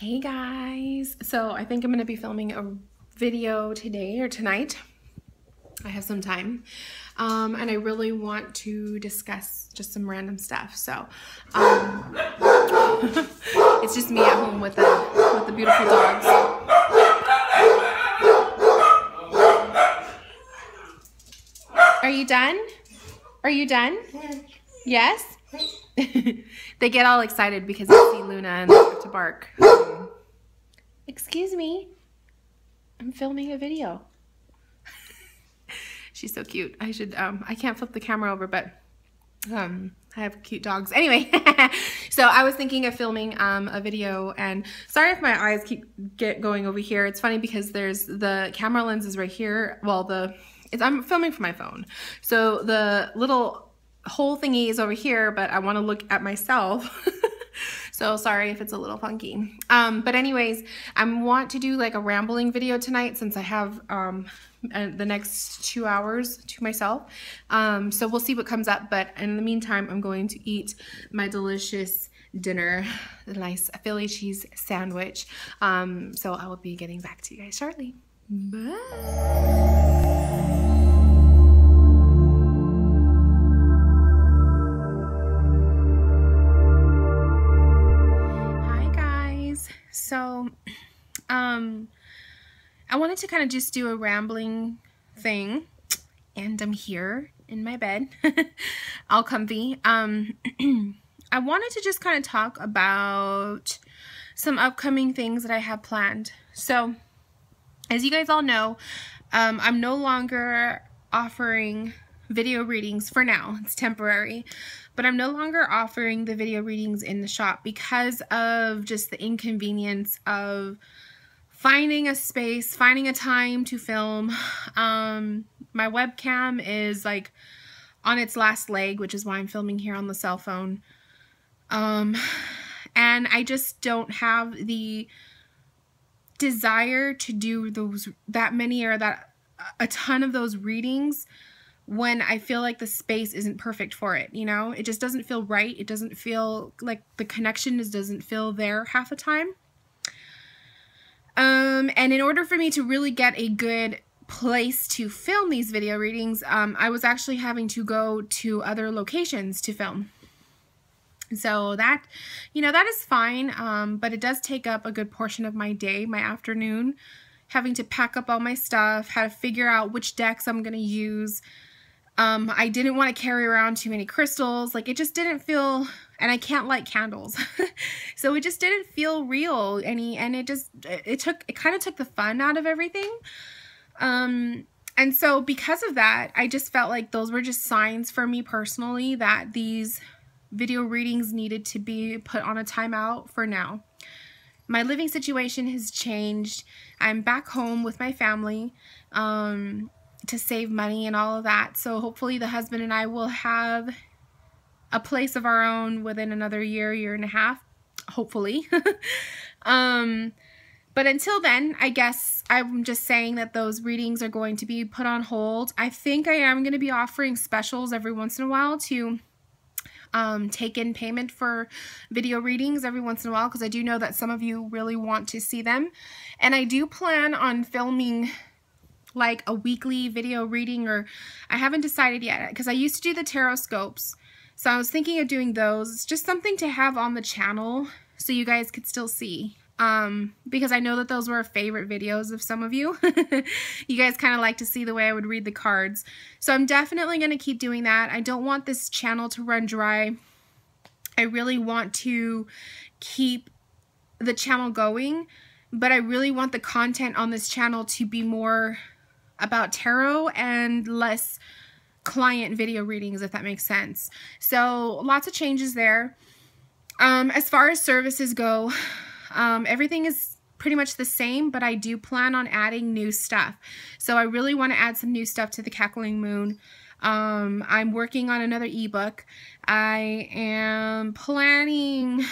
Hey guys, so I think I'm going to be filming a video today or tonight. I have some time and I really want to discuss just some random stuff. So it's just me at home with the beautiful dogs. Are you done? Are you done? Yes? They get all excited because they see Luna and they have to bark. Excuse me, I'm filming a video. She's so cute. I should, I can't flip the camera over, but I have cute dogs. Anyway, so I was thinking of filming a video, and sorry if my eyes keep going over here. It's funny because there's the camera lens is right here. Well, I'm filming from my phone. So the little whole thingy is over here, but I want to look at myself. So sorry if it's a little funky. But anyways, I want to do like a rambling video tonight since I have the next 2 hours to myself. So we'll see what comes up. But in the meantime, I'm going to eat my delicious dinner, the nice Philly cheese sandwich. So I will be getting back to you guys shortly. Bye. So, I wanted to kind of just do a rambling thing, and I'm here in my bed, all comfy. I wanted to just kind of talk about some upcoming things that I have planned. So, as you guys all know, I'm no longer offering video readings for now. It's temporary, but I'm no longer offering the video readings in the shop because of just the inconvenience of finding a space, finding a time to film. My webcam is like on its last leg, which is why I'm filming here on the cell phone. And I just don't have the desire to do that many or a ton of those readings when I feel like the space isn't perfect for it, you know? It just doesn't feel right. It doesn't feel like the connection doesn't feel there half the time. And in order for me to really get a good place to film these video readings, I was actually having to go to other locations to film. So that, you know, that is fine, but it does take up a good portion of my day, my afternoon, having to pack up all my stuff, how to figure out which decks I'm going to use. I didn't want to carry around too many crystals. Like, it just didn't feel, and I can't light candles. So it just didn't feel real. And it kind of took the fun out of everything. And so because of that, I just felt like those were just signs for me personally that these video readings needed to be put on a timeout for now. My living situation has changed. I'm back home with my family, to save money and all of that. So hopefully the husband and I will have a place of our own within another year and a half, hopefully. But until then, I guess I'm just saying that those readings are going to be put on hold. I think I am going to be offering specials every once in a while to take in payment for video readings every once in a while, because I do know that some of you really want to see them. And I do plan on filming like a weekly video reading, or I haven't decided yet because I used to do the tarot scopes. So I was thinking of doing those. It's just something to have on the channel so you guys could still see. Because I know that those were favorite videos of some of you. You guys kind of like to see the way I would read the cards. So I'm definitely going to keep doing that. I don't want this channel to run dry. I really want to keep the channel going, but I really want the content on this channel to be more about tarot and less client video readings, if that makes sense. So lots of changes there. As far as services go, everything is pretty much the same, but I do plan on adding new stuff. So I really want to add some new stuff to The Cackling Moon. I'm working on another ebook. I am planning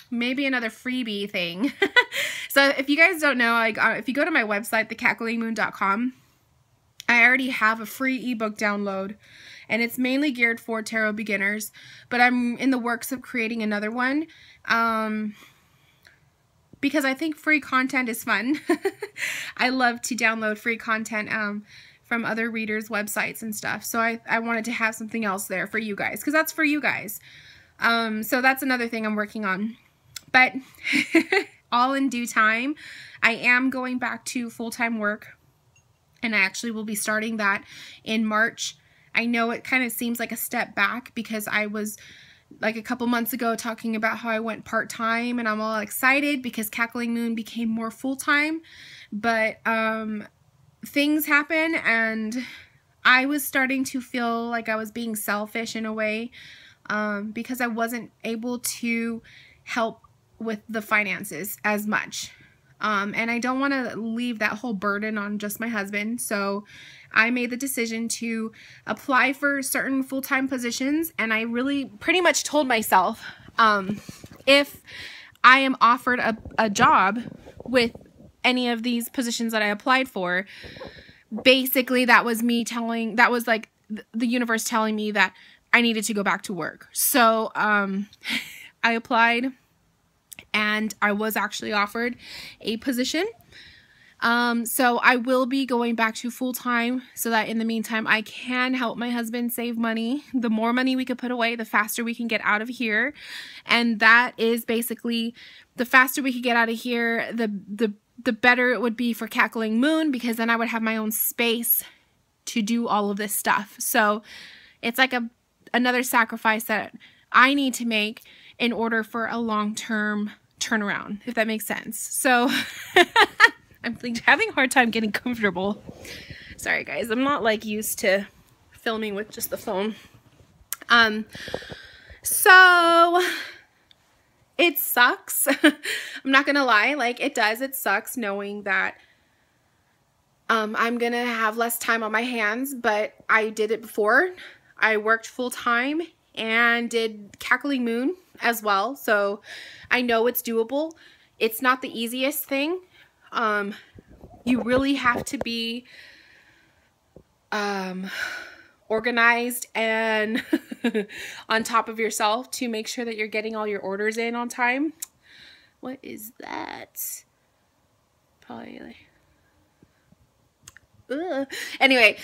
maybe another freebie thing. So if you guys don't know, like, if you go to my website, TheCacklingMoon.com, I already have a free ebook download, and it's mainly geared for tarot beginners, but I'm in the works of creating another one. because I think free content is fun. I love to download free content from other readers' websites and stuff. So I wanted to have something else there for you guys, because that's for you guys. So that's another thing I'm working on. But all in due time, I am going back to full-time work, and I actually will be starting that in March. I know it kind of seems like a step back because I was like a couple months ago talking about how I went part-time, and I'm all excited because Cackling Moon became more full-time, but things happen, and I was starting to feel like I was being selfish in a way because I wasn't able to help with the finances as much. And I don't want to leave that whole burden on just my husband. So I made the decision to apply for certain full-time positions. And I really pretty much told myself, if I am offered a job with any of these positions that I applied for, basically that was like the universe telling me that I needed to go back to work. So I applied, and I was actually offered a position. So I will be going back to full-time so that in the meantime I can help my husband save money. The more money we could put away, the faster we can get out of here. And that is basically, the faster we could get out of here, the better it would be for Cackling Moon, because then I would have my own space to do all of this stuff. So it's like another sacrifice that I need to make in order for a long-term turnaround, if that makes sense. So I'm having a hard time getting comfortable. Sorry guys, I'm not like used to filming with just the phone. So it sucks. I'm not gonna lie, like it does. It sucks knowing that I'm gonna have less time on my hands, but I did it before. I worked full-time and did Cackling Moon as well, so I know it's doable. It's not the easiest thing. You really have to be organized and on top of yourself to make sure that you're getting all your orders in on time. What is that? Probably like... Ugh. Anyway,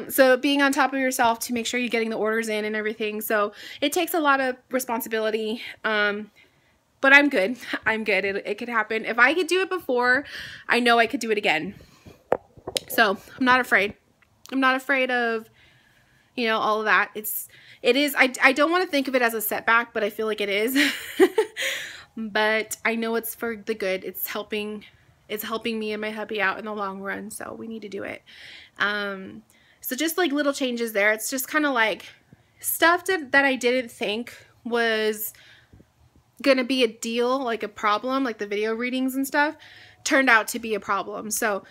so being on top of yourself to make sure you're getting the orders in and everything. So it takes a lot of responsibility. But I'm good. I'm good. It could happen. If I could do it before, I know I could do it again. So I'm not afraid. I'm not afraid of, you know, all of that. It is, I don't want to think of it as a setback, but I feel like it is. But I know it's for the good. It's helping me and my hubby out in the long run. So we need to do it. So just like little changes there. It's just kind of like stuff that I didn't think was gonna be a deal, like a problem, like the video readings and stuff, turned out to be a problem. So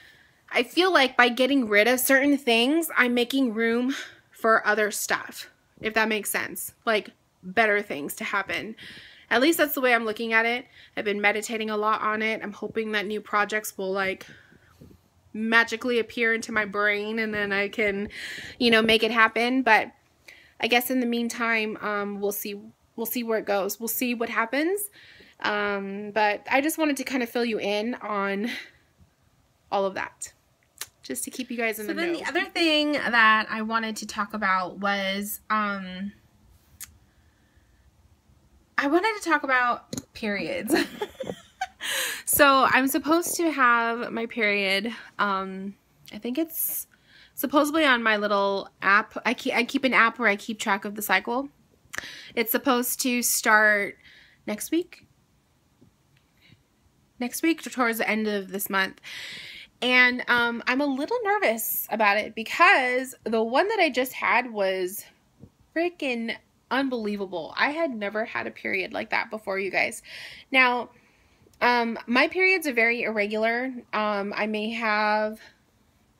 I feel like by getting rid of certain things, I'm making room for other stuff, if that makes sense, like better things to happen. At least that's the way I'm looking at it. I've been meditating a lot on it. I'm hoping that new projects will like magically appear into my brain, and then I can, you know, make it happen. But I guess in the meantime, we'll see where it goes. We'll see what happens. But I just wanted to kind of fill you in on all of that, just to keep you guys in the know. So then the other thing that I wanted to talk about was, I wanted to talk about periods. So I'm supposed to have my period, I think it's supposedly on my little app. I keep an app where I keep track of the cycle. It's supposed to start next week towards the end of this month. And I'm a little nervous about it because the one that I just had was freaking unbelievable. I had never had a period like that before, you guys. Now, my periods are very irregular. I may have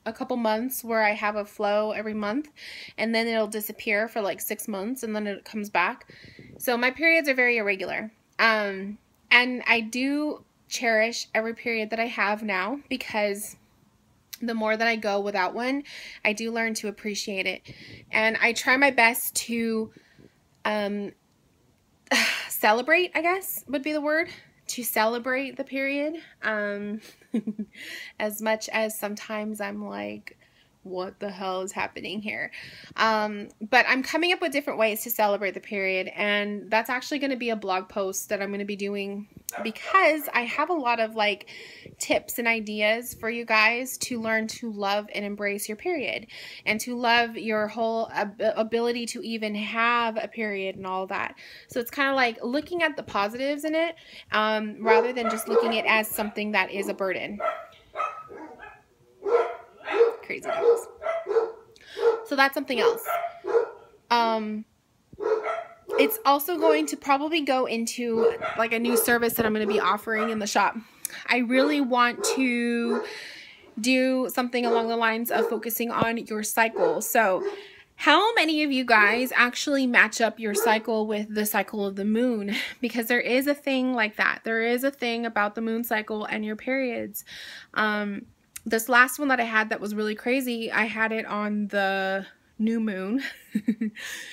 a couple months where I have a flow every month, and then it'll disappear for like 6 months, and then it comes back. So my periods are very irregular. And I do cherish every period that I have now, because the more that I go without one, I do learn to appreciate it. And I try my best to celebrate, I guess would be the word, to celebrate the period. As much as sometimes I'm like, what the hell is happening here? But I'm coming up with different ways to celebrate the period, and that's actually going to be a blog post that I'm going to be doing, because I have a lot of like tips and ideas for you guys to learn to love and embrace your period, and to love your whole ability to even have a period and all that. So it's kind of like looking at the positives in it, rather than just looking at it as something that is a burden. Crazy dogs. So that's something else. It's also going to probably go into like a new service that I'm going to be offering in the shop. I really want to do something along the lines of focusing on your cycle. So how many of you guys actually match up your cycle with the cycle of the moon? Because there is a thing like that. There is a thing about the moon cycle and your periods. This last one that I had that was really crazy, I had it on the new moon.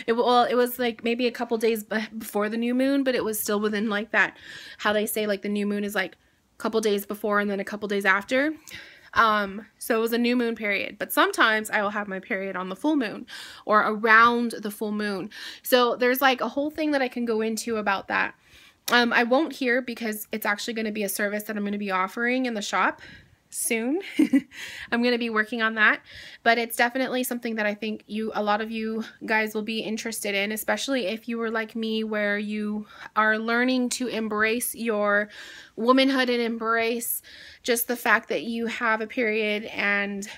It was like maybe a couple days before the new moon, but it was still within like that, how they say like the new moon is like a couple days before and then a couple days after. So it was a new moon period, but sometimes I will have my period on the full moon or around the full moon. So there's like a whole thing that I can go into about that. I won't here because it's actually going to be a service that I'm going to be offering in the shop soon. I'm going to be working on that, but it's definitely something that I think a lot of you guys will be interested in, especially if you were like me, where you are learning to embrace your womanhood and embrace just the fact that you have a period and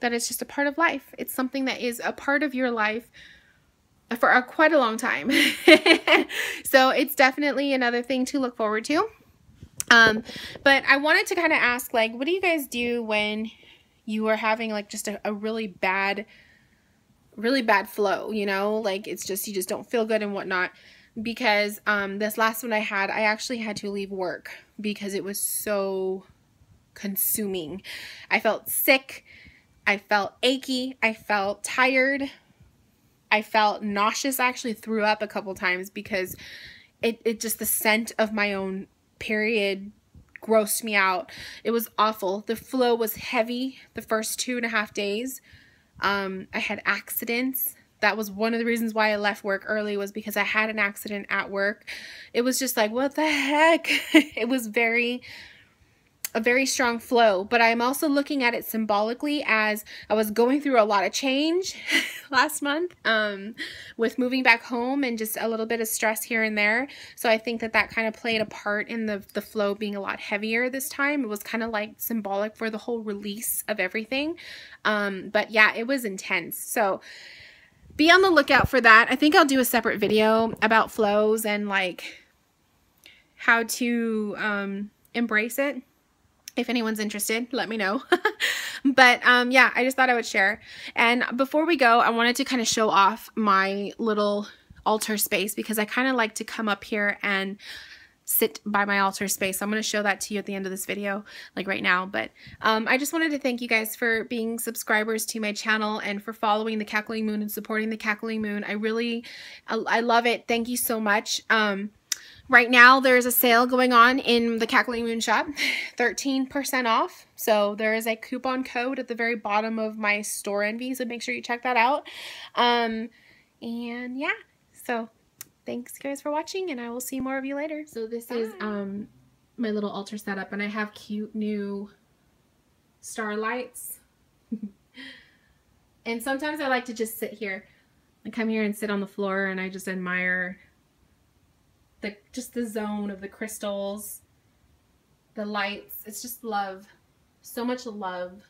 that it's just a part of life. It's something that is a part of your life for quite a long time. So it's definitely another thing to look forward to. But I wanted to kind of ask, like, what do you guys do when you are having like just a really bad flow, you know, like it's just, you just don't feel good and whatnot? Because, this last one I actually had to leave work because it was so consuming. I felt sick. I felt achy. I felt tired. I felt nauseous. I actually threw up a couple times because it just, the scent of my own period grossed me out. It was awful. The flow was heavy the first 2.5 days. I had accidents. That was one of the reasons why I left work early, was because I had an accident at work. It was just like, what the heck? It was a very strong flow, but I'm also looking at it symbolically as I was going through a lot of change last month, with moving back home and just a little bit of stress here and there. So I think that kind of played a part in the flow being a lot heavier this time. It was kind of like symbolic for the whole release of everything. But yeah, it was intense. So be on the lookout for that. I think I'll do a separate video about flows and like how to embrace it. If anyone's interested, let me know. But yeah, I just thought I would share. And before we go, I wanted to kind of show off my little altar space, because I kind of like to come up here and sit by my altar space. So I'm going to show that to you at the end of this video, like right now. But I just wanted to thank you guys for being subscribers to my channel and for following The Cackling Moon and supporting The Cackling Moon. I love it. Thank you so much. Right now, there's a sale going on in the Cackling Moon shop, 13% off. So there is a coupon code at the very bottom of my store envy, so make sure you check that out. And yeah, so thanks guys for watching, and I will see more of you later. So this is my little altar setup, and I have cute new starlights. And sometimes I like to just sit here. I come here and sit on the floor, and I just admire just the zone of the crystals, the lights. It's just love. So much love.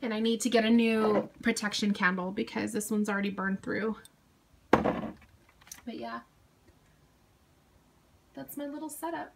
And I need to get a new protection candle because this one's already burned through. But yeah, that's my little setup.